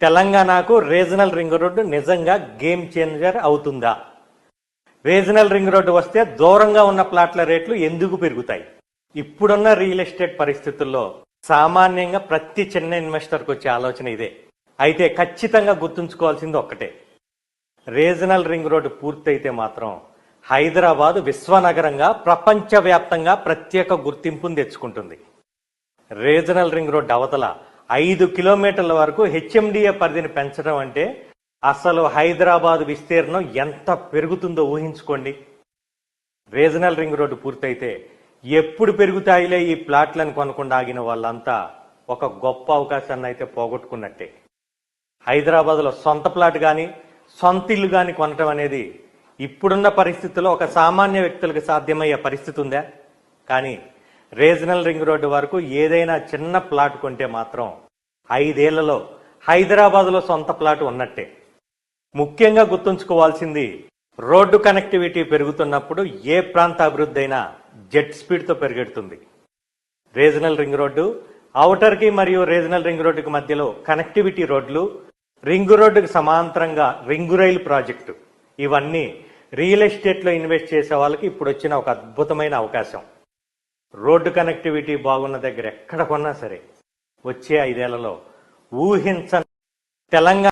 తెలంగాణకు regional ring road నిజంగా game changer అవుతుందా? రీజనల్ రింగ్ రోడ్డు వస్తే దూరంగా ఉన్న ప్లాట్ల రేట్లు ఎందుకు పెరుగుతాయి? ఇప్పుడున్న రియల్ ఎస్టేట్ పరిస్థితుల్లో సామాన్యంగా ప్రతి చిన్న ఇన్వెస్టర్కి వచ్చే ఆలోచన ఇదే. అయితే ఖచ్చితంగా గుర్తుంచుకోవాల్సింది ఒక్కటే, రీజనల్ రింగ్ రోడ్డు పూర్తయితే మాత్రం హైదరాబాద్ విశ్వనగరంగా ప్రపంచవ్యాప్తంగా ప్రత్యేక గుర్తింపును తెచ్చుకుంటుంది. రీజనల్ రింగ్ రోడ్డు అవతల 5 కిలోమీటర్ల వరకు హెచ్ఎండిఏ పరిధిని పెంచడం అంటే అసలు హైదరాబాద్ విస్తీర్ణం ఎంత పెరుగుతుందో ఊహించుకోండి. రీజనల్ రింగ్ రోడ్డు పూర్తయితే ఎప్పుడు పెరుగుతాయిలే ఈ ప్లాట్లను కొనకుండా ఆగిన వాళ్ళంతా ఒక గొప్ప అవకాశాన్ని అయితే పోగొట్టుకున్నట్టే. హైదరాబాద్లో సొంత ప్లాట్ కానీ సొంత ఇల్లు కానీ కొనటం అనేది ఇప్పుడున్న పరిస్థితుల్లో ఒక సామాన్య వ్యక్తులకు సాధ్యమయ్యే పరిస్థితి ఉందా? కానీ రీజనల్ రింగ్ రోడ్డు వరకు ఏదైనా చిన్న ప్లాట్ కొంటే మాత్రం 5 ఏళ్లలో హైదరాబాద్లో సొంత ప్లాట్ ఉన్నట్టే. ముఖ్యంగా గుర్తుంచుకోవాల్సింది, రోడ్డు కనెక్టివిటీ పెరుగుతున్నప్పుడు ఏ ప్రాంత అభివృద్ధి అయినా జెట్ స్పీడ్తో పెరిగెడుతుంది. రీజనల్ రింగ్ రోడ్డు, ఔటర్కి మరియు రీజనల్ రింగ్ రోడ్డుకి మధ్యలో కనెక్టివిటీ రోడ్లు, రింగ్ రోడ్డుకు సమాంతరంగా రింగు రైలు ప్రాజెక్టు, ఇవన్నీ రియల్ ఎస్టేట్లో ఇన్వెస్ట్ చేసే వాళ్ళకి ఇప్పుడు వచ్చిన ఒక అద్భుతమైన అవకాశం. రోడ్డు కనెక్టివిటీ బాగున్న దగ్గర ఎక్కడ కొన్నా సరే వచ్చే 5 ఏళ్లలో ఊహించని తెలంగాణ